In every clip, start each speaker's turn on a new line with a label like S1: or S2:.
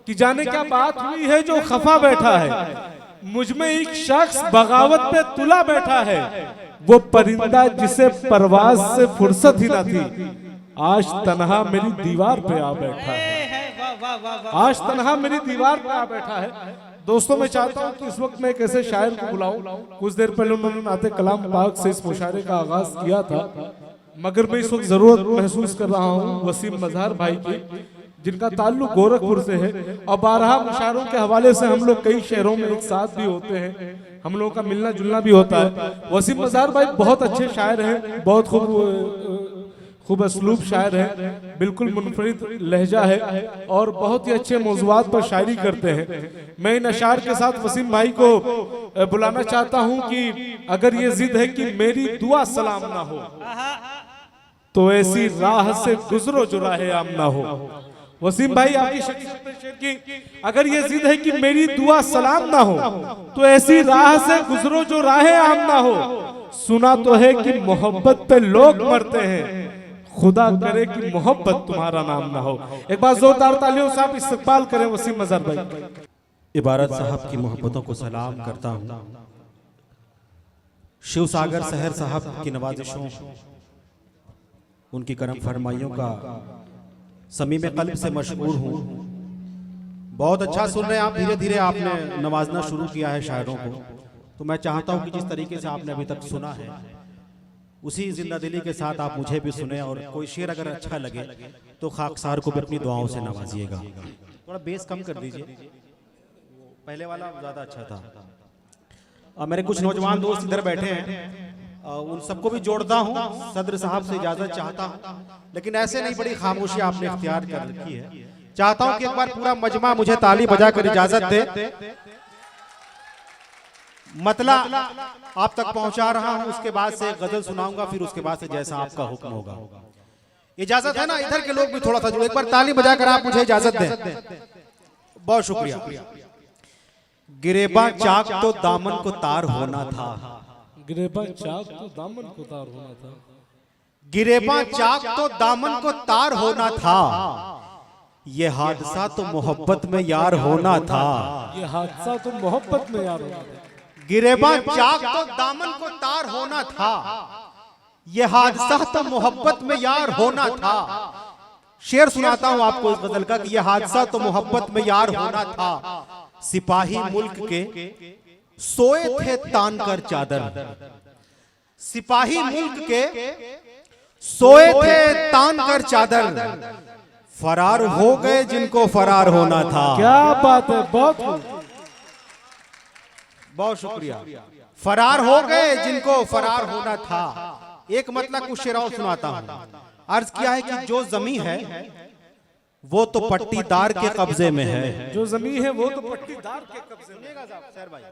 S1: कि जाने क्या बात हुई है जो खफा बैठा है, मुझ में एक शख्स बगावत पे तुला बैठा है, वो परिंदा जिसे परवाज से फुर्सत ही ना थी, आज तन्हा मेरी दीवार पे आ बैठा है। आज तन्हा मेरी दीवार पे आ बैठा है। दोस्तों, मैं चाहता हूं कि इस वक्त मैं एक ऐसे शायर को बुलाऊं। कुछ देर पहले उन्होंने नाते कलाम पाक से इस मुशायरे का आगाज किया था, मगर मैं इस वक्त जरूरत महसूस कर रहा हूं वसीम मजहर भाई की, जिनका ताल्लुक गोरखपुर से है और 12 मुशायरों के हवाले से हम लोग कई शहरों में एक साथ भी होते हैं, हम लोगों का मिलना जुलना भी होता है। वसीम मजहर भाई बहुत अच्छे शायर हैं, बहुत खूब असलूब शायर है, बिल्कुल मुनफरिद लहजा है और बहुत ही अच्छे मौज़ूआत पर शायरी करते हैं। मैं इन अशार के साथ वसीम भाई को बुलाना चाहता हूं कि अगर ये जिद है कि मेरी दुआ सलाम ना हो तो ऐसी राह से गुजरो जो राह आम ना हो। वसीम भाई आपकी शेर की अगर ये जिद है कि मेरी दुआ सलाम ना हो तो ऐसी राह से गुजरो जो राह आम ना हो। सुना तो है कि मोहब्बत पे लोग मरते हैं, खुदा करे कि मोहब्बत तुम्हारा नाम ना हो। एक बार जोरदार तालियों से आप इस्तकबाल करें वसीम मजहर भाई।
S2: इबारत साहब की मोहब्बतों को सलाम करता हूँ। शिव सागर सहर साहब की नवाजिशों, उनकी करम फरमाइयों का समीम कल्ब से मशहूर हूँ। बहुत अच्छा सुन रहे हैं आप, धीरे धीरे आपने नवाजना शुरू किया है शायरों को, तो मैं चाहता हूँ कि जिस तरीके से आपने अभी तक सुना है उसी जिंदा दिली के साथ आप मुझे भी सुने, और कोई शेर अगर अच्छा लगे तो खाकसार को भी अपनी दुआओं से नवाजिएगा। थोड़ा बेस कम कर दीजिए, पहले वाला ज्यादा अच्छा था। और मेरे कुछ नौजवान दोस्त इधर बैठे हैं, उन सबको भी जोड़ता हूँ, सदर साहब से इजाजत चाहता हूँ, लेकिन ऐसे नहीं, बड़ी खामोशी आपने इख्तियार कर रखी है। चाहता हूँ कि एक बार पूरा मजमा मुझे ताली बजाकर इजाजत दे। मतला आप तक पहुंचा रहा हूं, उसके बाद से गजल सुनाऊंगा, फिर उसके बाद से जैसा आपका हुक्म होगा। इजाजत है ना? इधर के लोग भी थोड़ा सा जुड़े, एक बार ताली बजाकर आप मुझे इजाजत दें। बहुत शुक्रिया। गिरेबा चाक तो दामन को तार होना था,
S1: गिरेबा चाक तो दामन को तार होना था,
S2: गिरेबा चाक तो दामन को तार होना था, ये हादसा तो मोहब्बत में यार होना था,
S1: ये हादसा तो मोहब्बत में यार होना था।
S2: गिरेबा चाक तो दामन को तार होना था, ये हादसा तो मोहब्बत में यार होना था। शेर सुनाता हूं आपको इस गजल का कि ये हादसा तो मोहब्बत में यार होना था। सिपाही मुल्क के सोए थे तान कर चादर, सिपाही मुल्क के सोए थे तान कर चादर, फरार हो गए जिनको फरार होना था।
S1: क्या बात है, बहुत
S2: बहुत शुक्रिया। फरार हो गए जिनको फरार होना था। एक मतलब कुछ शेर और सुनाता हूं। अर्ज किया है कि जो जमीन है वो तो पट्टीदार के कब्जे में है,
S1: जो जमीन है वो तो पट्टीदार के कब्जे में,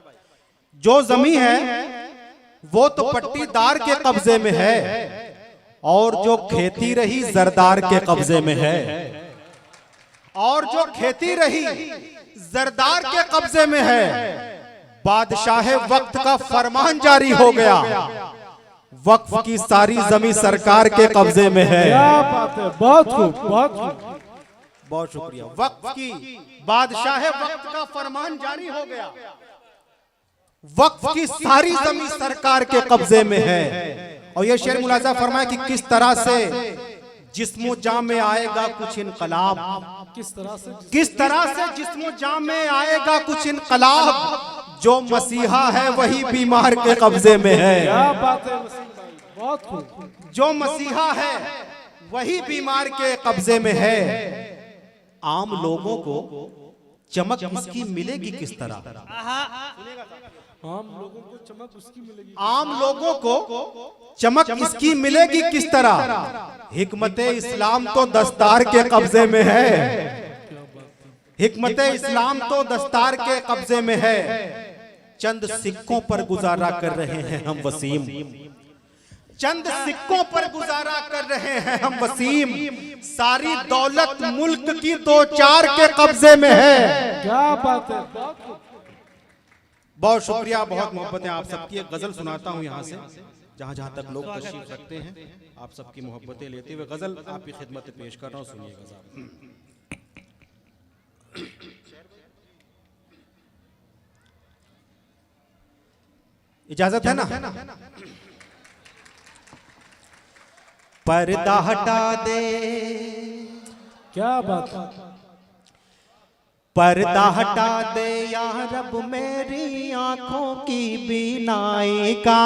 S2: जो जमीन है वो तो पट्टीदार के कब्जे में है, और जो खेती रही जरदार के कब्जे में है, और जो खेती रही जरदार के कब्जे में है। बादशाह वक्त का फरमान जारी हो गया, वक्फ की सारी जमीन सरकार के कब्जे में है।
S1: क्या बात है, बहुत खूब, बहुत खूब,
S2: बहुत शुक्रिया। वक्फ की बादशाह वक्त का फरमान जारी हो गया, वक्फ की सारी जमीन सरकार के कब्जे में है। और ये शेर मुलाजा फरमाया कि किस तरह से जिस्मो जाम में आएगा कुछ इनकलाब, किस तरह से जिस्मो जाम में आएगा कुछ इनकलाब, जो मसीहा है वही बीमार के कब्जे में है।
S1: क्या बात है, बहुत खूब।
S2: जो मसीहा है वही बीमार के कब्जे में है। आम लोगों को चमक इसकी मिलेगी किस तरह,
S1: आम लोगों को चमक उसकी मिलेगी,
S2: आम लोगों को चमक इसकी मिलेगी किस तरह। हिकमते इस्लाम तो दस्तार के कब्जे में है, हिकमते इस्लाम तो दस्तार के कब्जे में है। चंद सिक्कों पर गुजारा कर रहे हैं हम वसीम, चंद सिक्कों पर गुजारा कर रहे हैं हम वसीम, सारी दौलत मुल्क की 2-4 के कब्जे में है।
S1: क्या बात है,
S2: बहुत शुक्रिया, बहुत मोहब्बत है आप सबकी। एक गजल सुनाता हूँ यहाँ से, जहाँ जहाँ तक लोग तशरीफ रखते हैं, आप सबकी मोहब्बतें लेते हुए गजल आपकी खिदमत पेश कर रहा हूँ, सुनिएगा। इजाजत है ना? पर्दा हटा दे,
S1: क्या बात है।
S2: पर्दा हटा दे या रब मेरी आंखों की बीनाई का,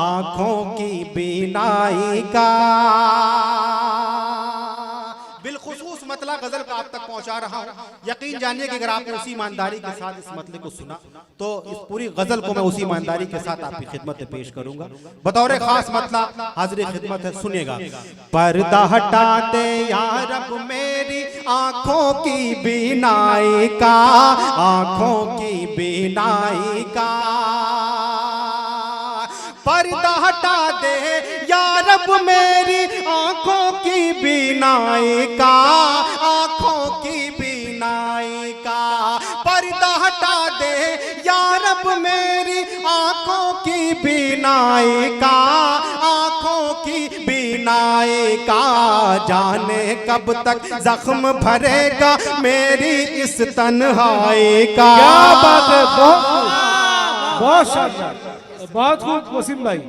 S2: आंखों की बीनाई का। बिलखुसूस मतला गजल का आप तक पहुंचा रहा हूं। यकीन जानिए कि अगर आपने उसी ईमानदारी के साथ इस मतले को सुना तो इस पूरी गजल को मैं उसी ईमानदारी के साथ आपकी खिदमत में पेश करूंगा। बतौर खास मतला हाजिर खिदमत है, सुनिएगा। पर्दा हटा दे या रब मेरी आंखों की बीनाई का, आंखों की बीनाई का। पर्दा हटा दे या रब मेरी आंखों की बीनाई का, आंखों की बीनाई का। पर्दा हटा दे या रब मेरी आंखों की बीनाई का, आंखों की बीनाई का। जाने कब तक जख्म भरेगा मेरी इस तन्हाई का।
S1: क्या बात है, बहुत शानदार, बहुत खूब वसीम भाई।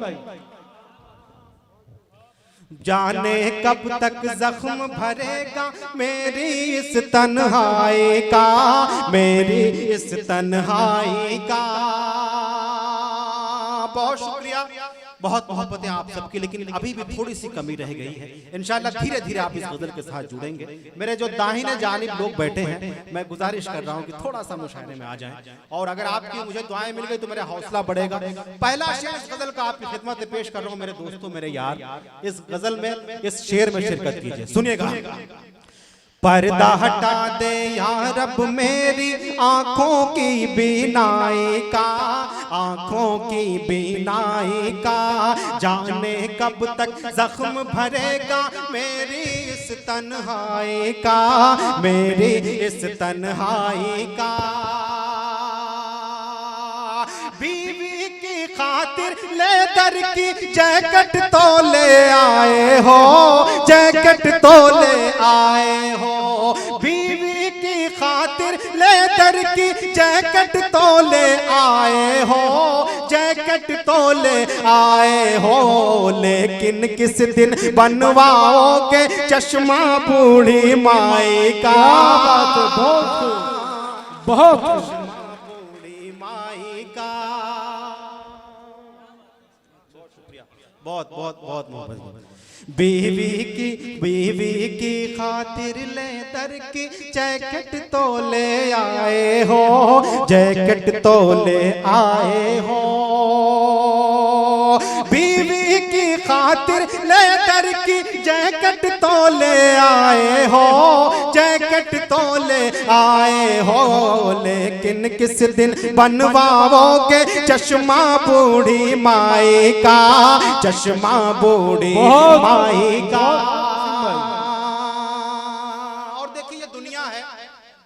S2: जाने कब तक जख्म भरेगा मेरी इस तन्हाई का, मेरी इस तन्हाई का। बहुत शुक्रिया, बहुत मोहब्बतें आप सबकी, लेकिन अभी भी थोड़ी सी कमी रह गई है। इंशाल्लाह धीरे धीरे आप इस गजल के साथ जुड़ेंगे। मेरे जो दाहिने जानिब लोग बैठे हैं, मैं गुजारिश कर रहा हूं कि थोड़ा सा मुशायरे में आ जाएं, और अगर आपकी मुझे दुआएं मिल गई तो मेरा हौसला बढ़ेगा। पहला शेर इस गजल का आपकी खिदमत में पेश कर रहा हूं। मेरे दोस्तों, मेरे यार, इस गजल में, इस शेर में शिरकत कीजिए, सुनिएगा। पर्दा हटा दे या रब मेरी आंखों की बीनाई का, आंखों की बीनाई का। जाने कब तक जख्म भरेगा मेरी इस तन्हाई का, मेरी इस तन्हाई का। बीवी की खातिर लेदर की जैकेट तो ले आए हो, जैकेट तो ले आए हो। बीवी की खातिर लेदर की जैकेट तो ले आए हो, जैकेट तो ले आए हो। लेकिन किस दिन बनवाओगे चश्मा बूढ़ी माई का।
S1: बहुत
S2: बहुत बहुत बहुत मोहब्बत। बीवी की खातिर लेदर की जैकेट तो ले आए हो, जैकेट तो ले आए हो। बीवी की खातिर लेदर की जैकेट तो ले आए हो, जैकेट तो ले आए हो। लेकिन किस दिन बनवाओगे चश्मा बूढ़ी माई का, चश्मा बूढ़ी माई का। और देखिए, ये दुनिया है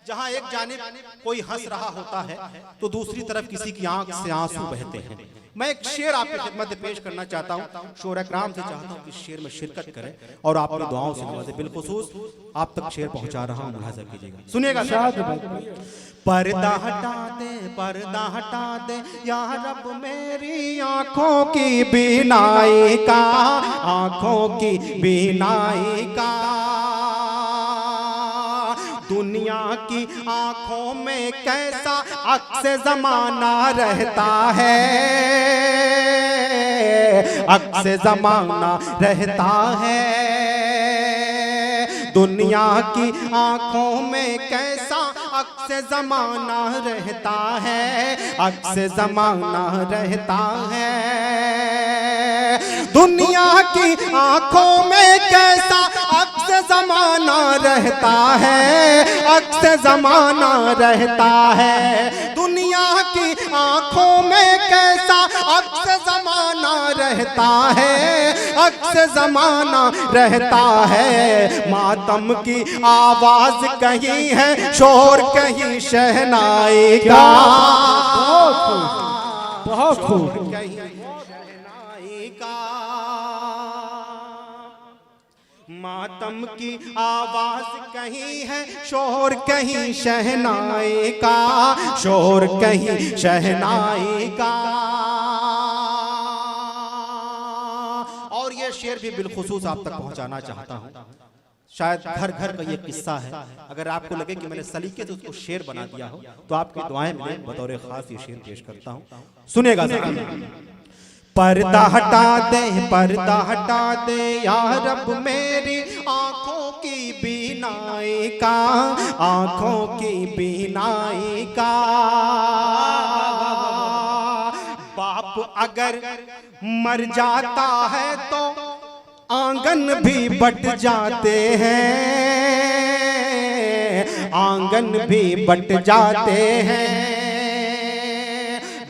S2: जहां एक जानिब कोई हंस रहा होता है तो दूसरी तरफ किसी की आंख से आंसू बहते हैं। मैं एक शेर आपकी खिदमत में पेश करना चाहता हूं। शोरा कराम से चाहता हूं कि शेर में शिरकत करें और आपकी दुआओं से नवाजे। बिलखुसूस आप तक शेर पहुंचा रहा हूं, मुलाजा कीजिएगा, सुनिएगा। पर्दा हटा दे, पर्दा हटा दे या रब मेरी आंखों की बीनाई का, आंखों की बीनाई का। दुनिया की आंखों में कैसा अक्स ज़माना रहता है, अक्स ज़माना रहता है। दुनिया की आंखों में कैसा अक्स ज़माना रहता है, अक्स ज़माना रहता है। दुनिया की आंखों में कैसा अक्स ज़माना रहता है, अक्स ज़माना रहता है। दुनिया की आंखों में कैसा अक्स ज़माना रहता है, अक्स ज़माना रहता है। मातम की आवाज कहीं है, शोर कहीं शहनाई का।
S1: बहुत खूब।
S2: मातम की आवाज कहीं है, शोर कहीं शहनाई का, शोर कहीं शहनाई का। और ये शेर भी बिलखुसूस आप तक पहुंचाना चाहता हूं। शायद घर घर का ये किस्सा है, अगर आपको लगे कि मैंने सलीके से उसको शेर बना दिया हो तो आपकी दुआएं मिले, बतौर खास ये शेर पेश करता हूं, सुनेगा। पर्दा हटा दे, पर्दा हटा दे या रब मेरी आंखों की बीनाई का, आंखों की बीनाई का। बाप अगर मर जाता है तो आंगन भी बट जाते हैं, आंगन भी बट जाते हैं।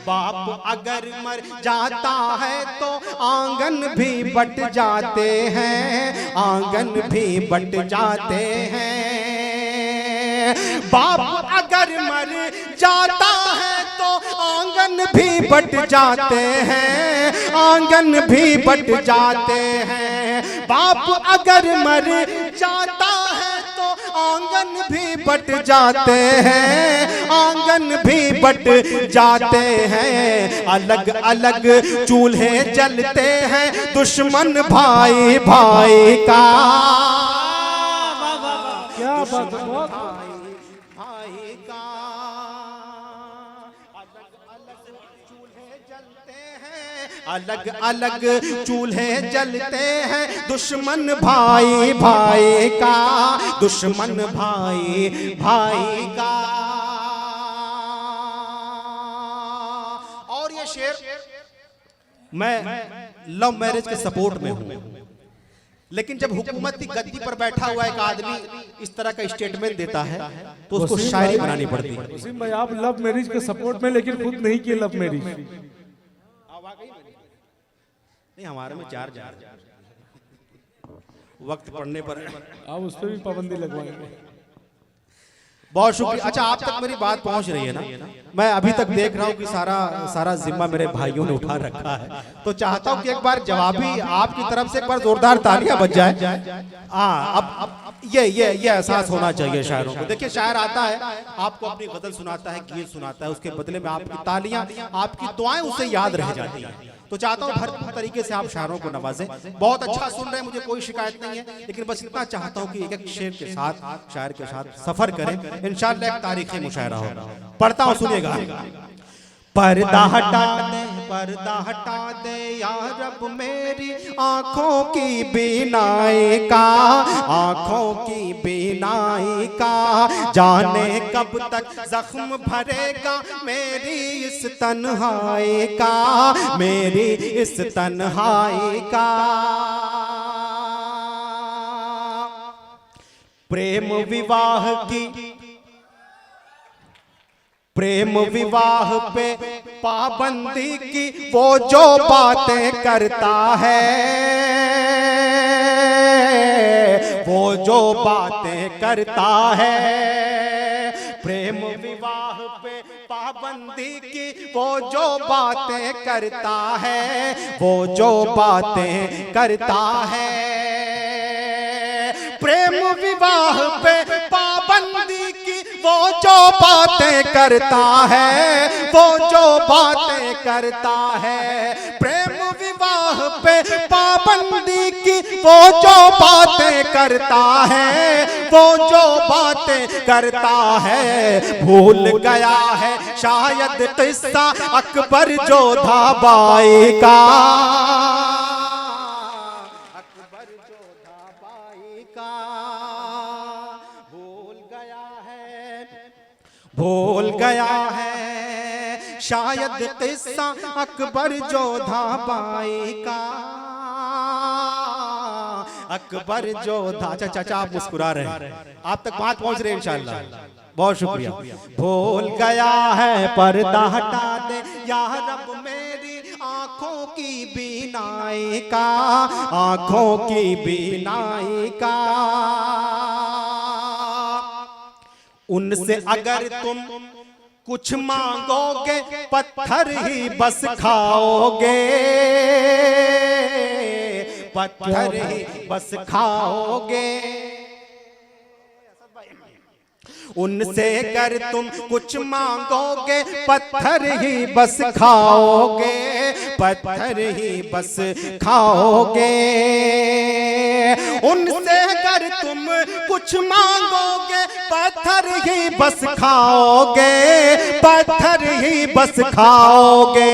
S2: बाप अगर मर जाता है तो आंगन भी बट जाते हैं, आंगन भी बट जाते हैं। बाप अगर मर जाता है तो आंगन भी बट जाते हैं, आंगन भी बट जाते हैं। बाप अगर मर जाता है तो आंगन भी बट जाते हैं, आंगन भी बट जाते हैं। अलग अलग चूल्हे जलते हैं दुश्मन भाई भाई का,
S1: क्या बात है,
S2: भाई का। अलग अलग चूल्हे जलते हैं दुश्मन भाई भाई का, दुश्मन भाई भाई का। और ये शेर, मैं लव मैरिज के सपोर्ट में हूं, लेकिन जब हुकूमत की गद्दी पर बैठा हुआ एक आदमी इस तरह का स्टेटमेंट देता है तो उसको शायरी बनानी पड़ती है।
S1: वसीम भाई, आप लव मैरिज के सपोर्ट में, लेकिन खुद नहीं किए लव मैरिज।
S2: नहीं, हमारे में चार वक्त पड़ने पर
S1: आप उस पर भी पाबंदी लगवाएंगे।
S2: बहुत शुक्रिया। अच्छा, आप तक मेरी बात पहुंच रही है ना? मैं अभी तक देख रहा हूं कि सारा जिम्मा मेरे भाइयों ने उठा रखा है, तो चाहता हूं कि एक बार जवाबी आपकी तरफ से एक बार जोरदार तालियां बज जाए। हाँ, अब ये एहसास होना चाहिए शायरों को। देखिए, शायर आता है, आपको अपनी गजल सुनाता है, गीत सुनाता है, उसके बदले में आपकी तालियां, आपकी दुआएं उसे याद रह जाती हैं। तो चाहता हूं भरपूर तरीके से आप शायरों को नवाजें। बहुत अच्छा सुन रहे हैं, मुझे कोई शिकायत नहीं है, लेकिन बस इतना चाहता हूं कि एक एक शेर के साथ, शायर के साथ सफर करें। इंशाअल्लाह एक तारीखी मुशायरा होगा। पढ़ता हूं, सुनिएगा। पर्दा हटा दे, पर्दा हटा दे या रब मेरी आंखों की बीनाई का, आंखों की बीनाई का। जाने कब तक जख्म भरेगा मेरी इस तन्हाई का, मेरी इस तन्हाई का। प्रेम विवाह की, प्रेम विवाह पे पाबंदी की वो जो बातें करता है, वो जो बातें करता है। प्रेम विवाह पे पाबंदी की वो जो बातें करता है, वो जो बातें करता है। प्रेम विवाह पे पाबंदी की वो जो बातें करता है, वो जो बातें करता है। प्रेम विवाह पे पाबंदी की वो जो बातें करता है, वो जो बातें करता है। भूल गया है शायद किस्सा अकबर जोधा बाई का, भूल गया है शायद किस्सा अकबर जोधा बाई का, अकबर जोधा। चाचा आप मुस्कुरा रहे हैं, आप तक बात पहुंच रही है इंशाअल्लाह, बहुत शुक्रिया। भूल गया है पर्दा हटा दे या रब मेरी आंखों की बीनाई का, आंखों की बीनाई का। उनसे अगर तुम कुछ मांगोगे पत्थर ही बस खाओगे, पत्थर ही बस खाओगे। उनसे अगर तुम कुछ मांगोगे पत्थर ही बस खाओगे, पत्थर ही बस खाओगे। उनसे अगर तुम कुछ मांगोगे पत्थर ही बस खाओगे, पत्थर ही बस खाओगे।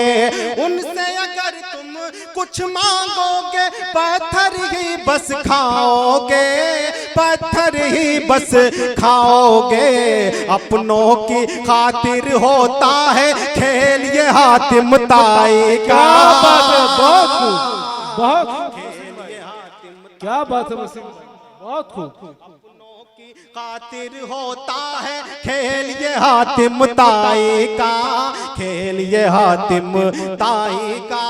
S2: उनसे अगर तुम कुछ मांगोगे पत्थर ही बस खाओगे, पत्थर ही बस खाओगे। अपनों की खातिर होता है खेल ये हातिम ताई का।
S1: बहुत खूब, बहुत क्या बात है वसीम, बहुत खूब।
S2: अपनों की खातिर होता है खेल ये हातिम ताई का, खेल ये हातिम ताई का।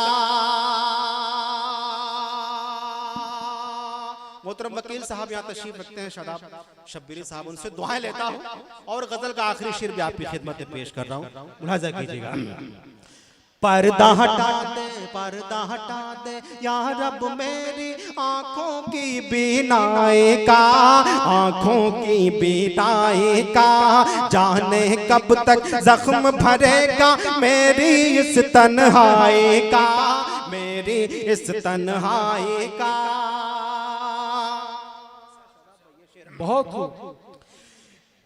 S2: मोहतरम वकील साहब यहाँ तशरीफ रखते हैं, शादाब शब्बीरी साहब, उनसे दुआएं लेता हूँ और गजल का आखिरी शेर भी आपकी खिदमत में पेश कर रहा हूँ, मुलाजा कीजिएगा। पर्दा हटा दे, पर्दा हटा दे या रब मेरी आंखों की बीनाई का, आंखों की बीनाई का। जाने कब तक जख्म भरेगा मेरी इस तन्हाई का, मेरी इस तन्हाई का।
S1: बहुत खूब।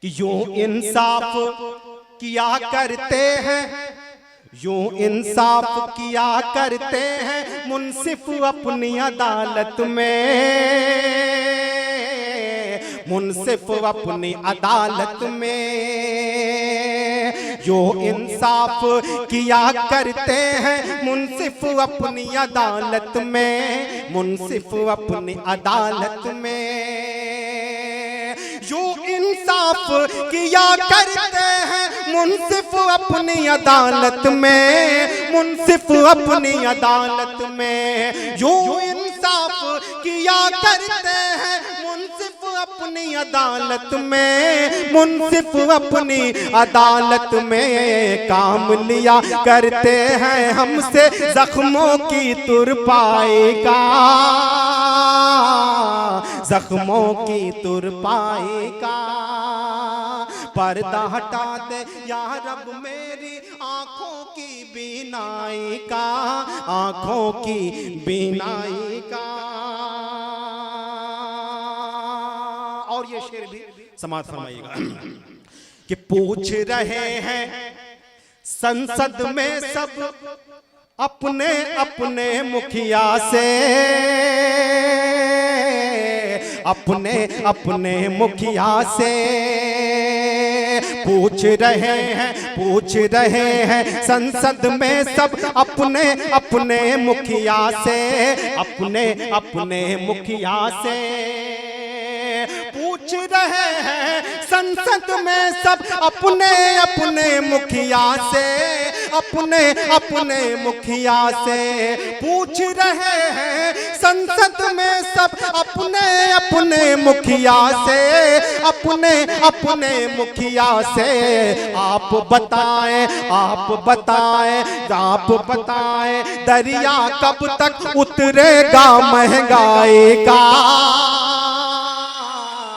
S2: कि यूं इंसाफ किया करते हैं, यूं इंसाफ किया करते हैं मुंसिफ अपनी अदालत में, मुंसिफ अपनी अदालत में। यूं इंसाफ किया करते हैं मुंसिफ अपनी अदालत में, मुंसिफ अपनी अदालत में। जो इंसाफ किया करते हैं मुंसिफ अपनी अदालत में, मुंसिफ अपनी अदालत में। जो इंसाफ किया करते हैं मुंसिफ अपनी अदालत में, मुंसिफ अपनी अदालत में। काम लिया करते हैं हमसे जख्मों की तुरपाई का, जख्मों की तुरपाई का। पर्दा हटा दे या रब मेरी आंखों की बीनाई का, आंखों की बीनाई का। और ये शेर भी समाज फरमाइएगा कि पूछ रहे हैं संसद में सब अपने अपने मुखिया से, अपने अपने मुखिया से। पूछ रहे हैं, पूछ रहे हैं संसद में सब अपने अपने मुखिया से, अपने अपने मुखिया से। पूछ रहे हैं संसद में सब अपने अपने मुखिया से, अपने अपने मुखिया से। पूछ रहे हैं संसद में सब अपने अपने मुखिया से, अपने अपने मुखिया से। आप बताएं, आप बताएं, आप बताएं दरिया कब तक उतरेगा महंगाई का।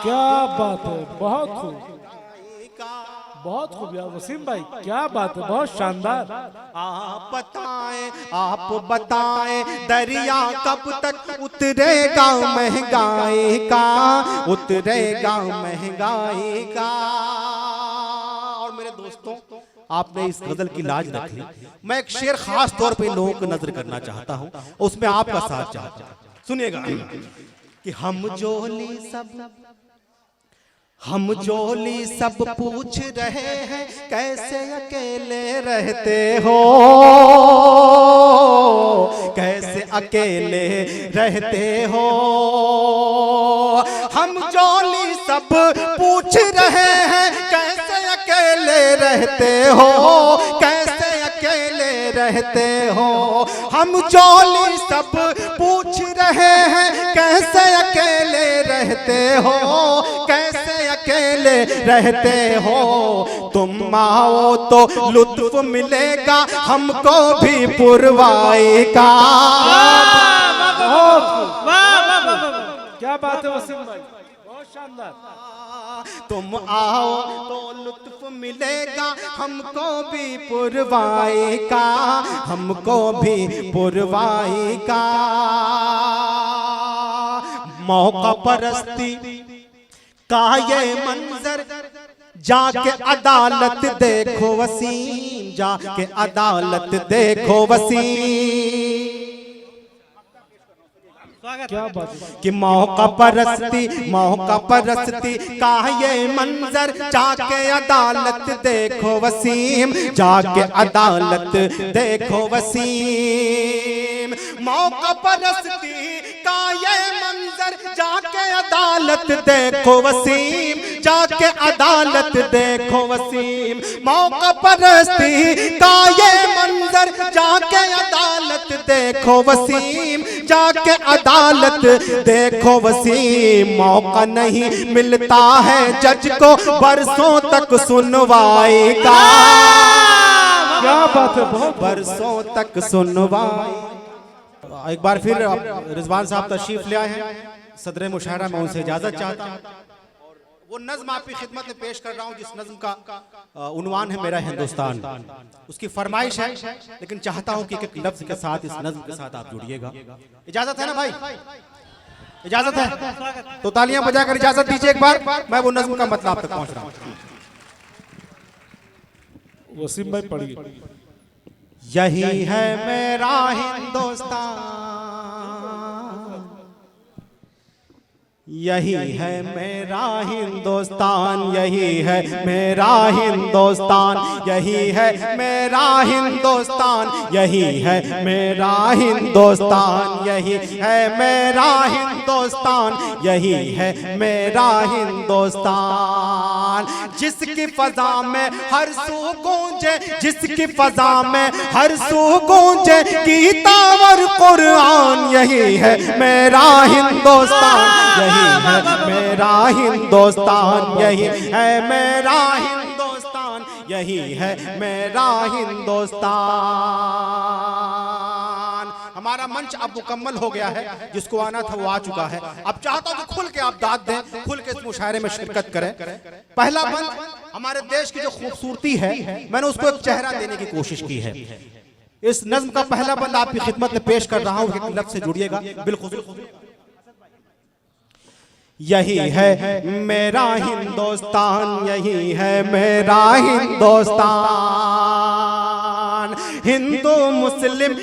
S1: क्या बात है, बहुत खूब, बहुत खूब यार वसीम भाई, क्या बात है, बहुत शानदार।
S2: आप बताएं, आप बताएं दरिया कब तक उतरेगा महंगाई का, उतरेगा महंगाई का। और मेरे दोस्तों, आपने इस गजल की लाज रख ली। मैं एक शेर खास तौर पे लोगों को नजर करना चाहता हूं, उसमें आपका साथ चाहता हूं। सुनिएगा कि हम जोली सब, हम जोली सब पूछ रहे हैं कैसे अकेले रहते हो, कैसे अकेले रहते हो। हम जोली सब पूछ रहे हैं कैसे अकेले रहते हो, कैसे अकेले रहते हो। हम जोली सब पूछ रहे हैं कैसे अकेले रहते हो, कैसे अकेले रहते हो। तुम आओ तो लुत्फ मिलेगा हमको भी पुरवाई का।
S1: क्या बात है वसीम भाई, बहुत शानदार।
S2: तुम आओ तो लुत्फ मिलेगा हमको भी पुरवाई का, हमको भी पुरवाई का। मौका परस्ती का ये मंजर, जाके अदालत देखो वसीम, जाके अदालत देखो वसीम।
S1: क्या बात है
S2: कि मौका परस्ती का ये मंजर, जाके अदालत देखो वसीम, जाके अदालत देखो वसीम। मौका परस्ती का ये मंजर, जाके अदालत देखो वसीम, जाके अदालत देखो वसीम। मौका परस्ती का ये मंजर, जाके अदालत देखो वसीम, जाके अदालत देखो वसीम। मौका नहीं मिलता है जज को बरसों तक सुनवाई का,
S1: क्या बात है, बहुत
S2: बरसों तक सुनवाई। एक बार फिर रिजवान साहब तशरीफ ले आए हैं सदर मुशायरा, मैं उनसे इजाजत चाहता हूँ। वो नज्म आपकी खिदमत में पेश कर रहा हूँ जिस नज्म का उन्वान है मेरा हिंदुस्तान, उसकी फरमाइश है, लेकिन चाहता हूँ कि एक लफ्ज के साथ इस नज्म के साथ आप जुड़िएगा। इजाजत है ना भाई, इजाजत है तो तालियां बजाकर इजाजत दीजिए एक बार, मैं वो नज्म का मतलब आप तक पहुंच रहा हूँ।
S1: वसीम भाई पढ़िए।
S2: यही है मेरा हिंदुस्तान, यही है मेरा हिंदुस्तान, यही है मेरा हिंदुस्तान, यही है मेरा हिंदुस्तान, यही है मेरा हिंदुस्तान, यही है मेरा हिंदुस्तान, यही है मेरा हिंदुस्तान। जिसकी फजा में हर सू गूंजे, जिसकी फजा में हर सू गूंजे किताब और कुरान, यही है मेरा हिंदुस्तान, यही है मेरा हिंदुस्तान, यही है मेरा हिंदुस्तान, यही है मेरा हिंदुस्तान। हमारा मंच अब मुकम्मल हो गया है, जिसको आना था वो आ चुका है। अब चाहता हूं कि खुल के आप दाद दें, खुल के इस मुशायरे में शिरकत करें। पहला बंद हमारे देश की जो खूबसूरती है, मैंने उसको एक चेहरा देने की कोशिश की है। इस नज्म का पहला बंद आपकी खिदमत में पेश कर रहा हूं, एक लफ्ज से जुड़िएगा बिल्कुल। यही है मेरा हिंदुस्तान, यही है मेरा हिंदुस्तान। हिंदू मुस्लिम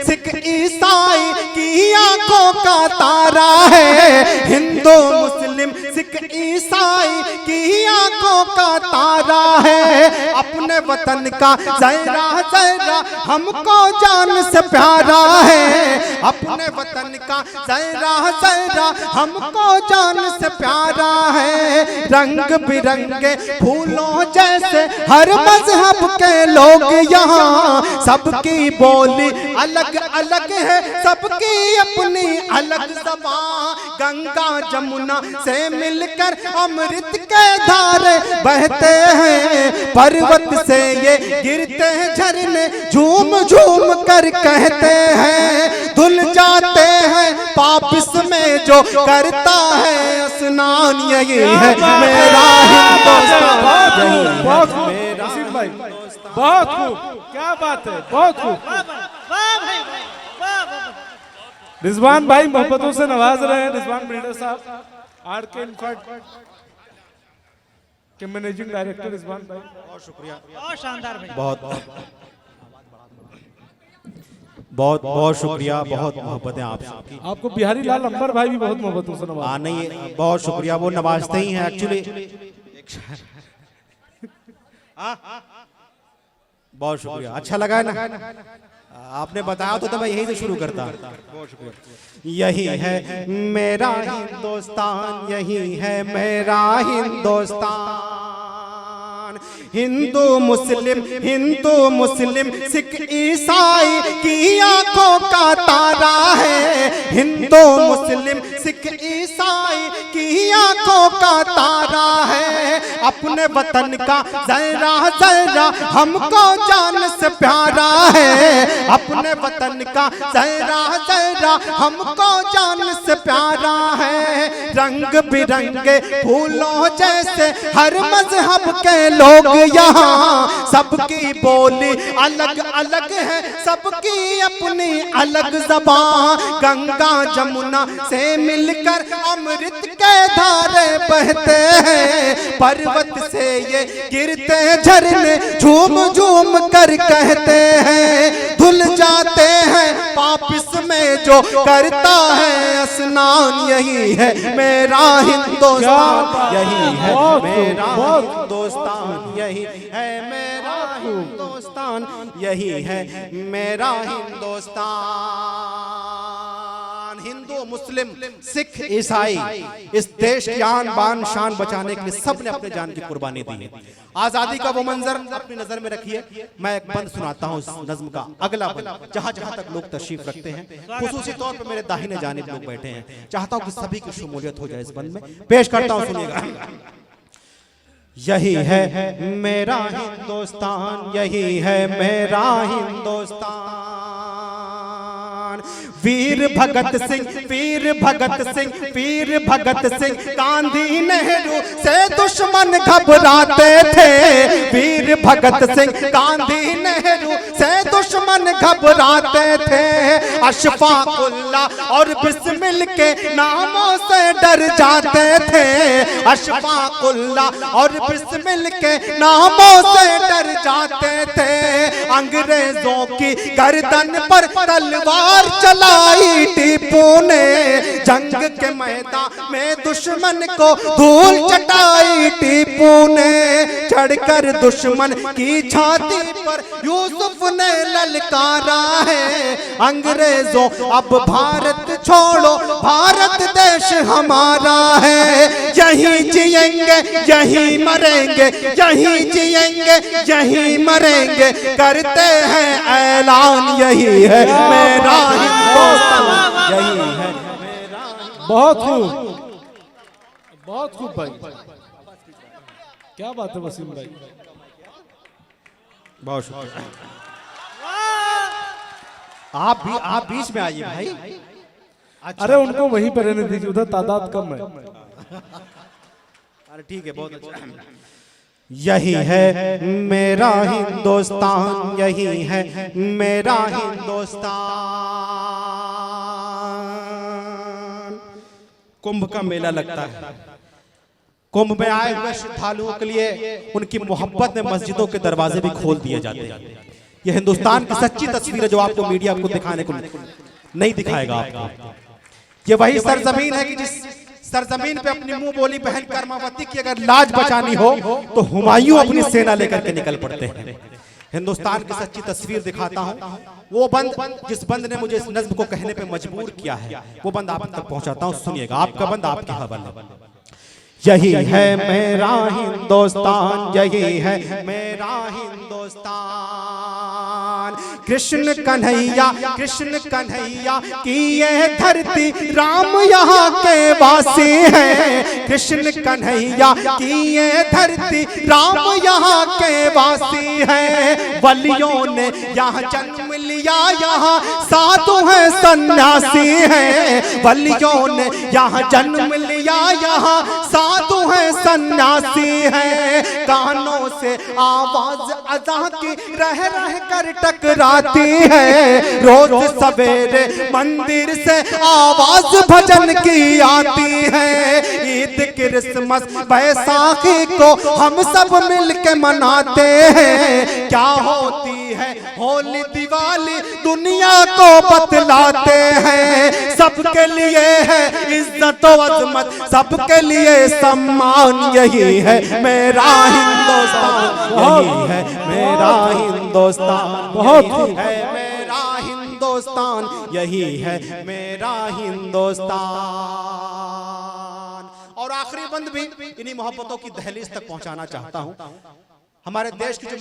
S2: सिख ईसाई की आंखों का तारा है, हिंदू मुस्लिम सिख ईसाई की आंखों का तारा है। अपने वतन का जरा जरा हमको जान से प्यारा है, अपने वतन का जरा जरा हमको जान से प्यारा है। रंग बिरंगे फूलों जैसे हर मजहब के लोग यहाँ, सबकी बोली अलग अलग है, सबकी अपनी अलग ज़बान। गंगा जमुना से मिलकर अमृत के धारे बहते हैं, पर्वत से ये गिरते हैं झरने झूम झूम कर कहते हैं। धुल जाते हैं पाप इसमें जो करता है स्नान, यही है मेरा हिंदुस्तान,
S1: बहुत खूब, क्या बात है, बहुत खूब। रिजवान भाई मोहब्बतों से नवाज रहे हैं। रिजवान बिल्डर साहब, आरके इन्फर्ट के मैनेजिंग डायरेक्टर रिजवान भाई,
S2: बहुत शुक्रिया,
S3: बहुत शानदार भाई,
S2: बहुत बहुत शुक्रिया, बहुत मोहब्बतें आप सबकी।
S1: आपको बिहारी लाल अंबर भाई भी बहुत मोहब्बतों से नवाज।
S2: नहीं, बहुत शुक्रिया, वो नवाजते ही हैं एक्चुअली। बहुत शुक्रिया, अच्छा लगा है ना, आपने बताया तो मैं यही से शुरू करता। बहुत शुक्रिया। यही है मेरा हिंदुस्तान, यही है मेरा हिंदुस्तान। हिंदू मुस्लिम सिख ईसाई की आंखों का तारा है, हिंदू मुस्लिम सिख ईसाई की आंखों का तारा है। अपने वतन का जरा जरा हमको जान से प्यारा है, अपने वतन का जरा जरा हमको जान से प्यारा है। रंग बिरंगे फूलों जैसे हर मजहब के लोग यहाँ, सबकी बोली अलग अलग है, सबकी अपनी अलग ज़बान। गंगा जमुना से मिलकर अमृत के धारे बहते हैं, पर्वत से ये गिरते झरने झूम झूम कर कहते हैं। धुल जाते हैं पाप इसमें जो करता है स्नान, यही है मेरा हिंदुस्तान, यही है मेरा हिंदुस्तान, यही है मेरा हिंदुस्तान, यही है मेरा हिंदुस्तान। हिंदू मुस्लिम सिख ईसाई इस देश की आन बान शान बचाने के लिए सब ने अपने जान की कुर्बानी दी है। आजादी का वो मंजर अपनी नजर में रखिए। मैं एक बंद सुनाता हूँ इस नज्म का, अगला बंद जहां जहां तक लोग तशरीफ रखते हैं, खुसूसी तौर पर मेरे दाहिने जानिब लोग बैठे हैं, चाहता हूं कि सभी की शमूलियत हो जाए इस बंद में। पेश करता हूं, सुनिएगा। यही है मेरा हिंदुस्तान, यही है मेरा हिंदुस्तान। वीर भगत सिंह, वीर भगत सिंह, वीर भगत सिंह, गांधी नेहरू से दुश्मन घबराते थे। वीर भगत सिंह, गांधी नेहरू से दुश्मन घबराते थे। अशफाकुल्लाह और बिस्मिल के नामों से डर जाते थे। अशफाकुल्लाह और बिस्मिल के नामों से डर जाते थे। अंग्रेजों की गर्दन पर तलवार चलाई टीपू ने, जंग के मैदान में दुश्मन को धूल चटाई टीपू ने। चढ़कर दुश्मन की छाती पर यूसुफ ने ललकारा है, अंग्रेजों अब भारत छोड़ो, भारत देश हमारा है। यहीं जिएंगे यहीं मरेंगे, यहीं जिएंगे यहीं मरेंगे, करते हैं ऐलान, यही है मेरा हिंदुस्तान, यही है मेरा।
S1: बहुत खूब, बहुत खूब भाई, क्या बात है वसीम भाई,
S2: बहुत शुक्रिया। आप बीच में आइए भाई। अच्छा।
S1: अरे उनको वहीं पर रहने दीजिए, उधर तादाद कम है।
S2: अरे ठीक है, बहुत अच्छा। यही है मेरा हिंदुस्तान, यही है मेरा हिंदुस्तान। कुंभ का मेला लगता है, कुंभ में आए हुए श्रद्धालुओं के लिए उनकी मोहब्बत में मस्जिदों के दरवाजे भी खोल दिए जाते हैं। यह हिंदुस्तान की सच्ची तस्वीर है जो आपको मीडिया को दिखाने को नहीं दिखाएगा आपको। ये वही सरजमीन है कि जिस सरजमीन पे अपनी मुंह बोली बहन कर्मावती की अगर लाज बचानी हो तो हुमायूं अपनी सेना लेकर के निकल पड़ते हैं। हिंदुस्तान की सच्ची तस्वीर दिखाता हूं। वो बंद जिस बंद ने मुझे इस नज्म को कहने पे मजबूर किया है, वो बंद आप तक पहुंचाता हूं, सुनिएगा। आपका बंद आपके हवाले। यही है मेरा हिंदुस्तान, यही है मेरा हिंदुस्तान। कृष्ण कन्हैया की ये धरती, राम यहाँ के वासी हैं। कृष्ण कन्हैया की ये धरती, राम यहाँ के वासी हैं। वलियों ने यहाँ जन्म लिया, यहाँ साधु हैं सन्यासी हैं। वलियों ने यहाँ जन्म लिया, यहाँ साधु हैं सन्यासी हैं। कानों से आवाज अज़ां की रह रह कर टकराती है। रोज सवेरे मंदिर से आवाज भजन की आती है। ईद क्रिसमस बैसाखी को हम सब मिल के मनाते हैं। क्या होती है होली दिवाली दुनिया को बतलाते हैं। सबके लिए है इज्जत व अजमत, सबके लिए सम्मान, यही है मेरा हिंदुस्तान, यही है मेरा हिंदुस्तान, बहुत है मेरा हिंदुस्तान, यही है मेरा हिंदुस्तान। और आखिरी बंद भी इन्हीं मोहब्बतों की दहलीज तक पहुंचाना चाहता हूं। हमारे देश की जो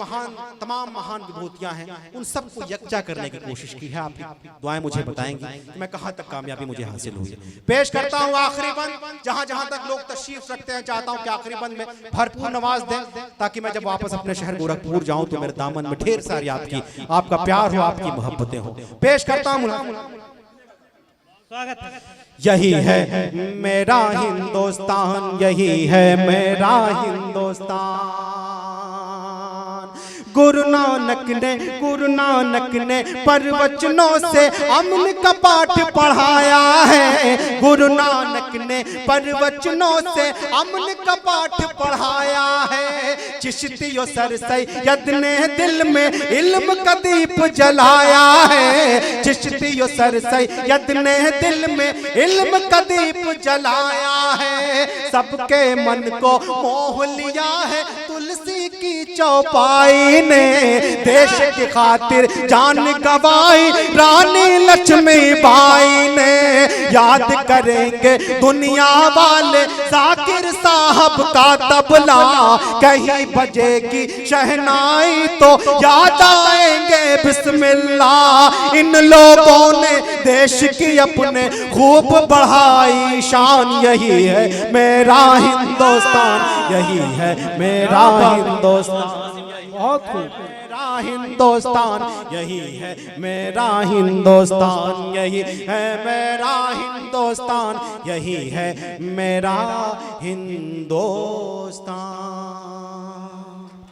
S2: तमाम महान विभूतियां हैं उन सबको यकजा करने की कोशिश की है। आपकी दुआएं मुझे बताएंगी कि मैं कहां तक कामयाबी मुझे हासिल हुई। पेश करता हूं आखिरी बंद, जहां जहां तक लोग तशरीफ रखते हैं चाहता हूं कि आखिरी बंद में भरपूर नवाज दें, ताकि मैं जब वापस अपने शहर गोरखपुर जाऊं तो मेरे दामन में ढेर सारी आपका प्यार हो, आपकी मोहब्बतें हो। पेश करता हूं, यही है मेरा हिंदुस्तान, यही है मेरा हिंदुस्तान। गुरु नानक ने प्रवचनों से अमन का पाठ पढ़ाया है। गुरु नानक ने प्रवचनों से अमन का पाठ पढ़ाया है। चिश्तियों सर सैयद ने दिल में इल्म का दीप जलाया है। चिश्तियों सर सैयद ने दिल में इल्म का दीप जलाया है। सबके मन को मोह लिया है तुलसी की चौपाई ने। देश की खातिर जान गवाई रानी लक्ष्मीबाई ने। याद करेंगे दुनिया वाले जाकिर साहब का तबला, कहीं बजेगी शहनाई तो याद आएंगे बिस्मिल्लाह। इन लोगों ने देश की अपने खूब बढ़ाई शान। यही है मेरा हिंदुस्तान, यही है मेरा हिंदुस्तान,
S1: बहुत खूब।
S2: मेरा हिंदुस्तान यही है मेरा हिंदुस्तान, यही है मेरा हिंदुस्तान, यही है मेरा हिंदुस्तान।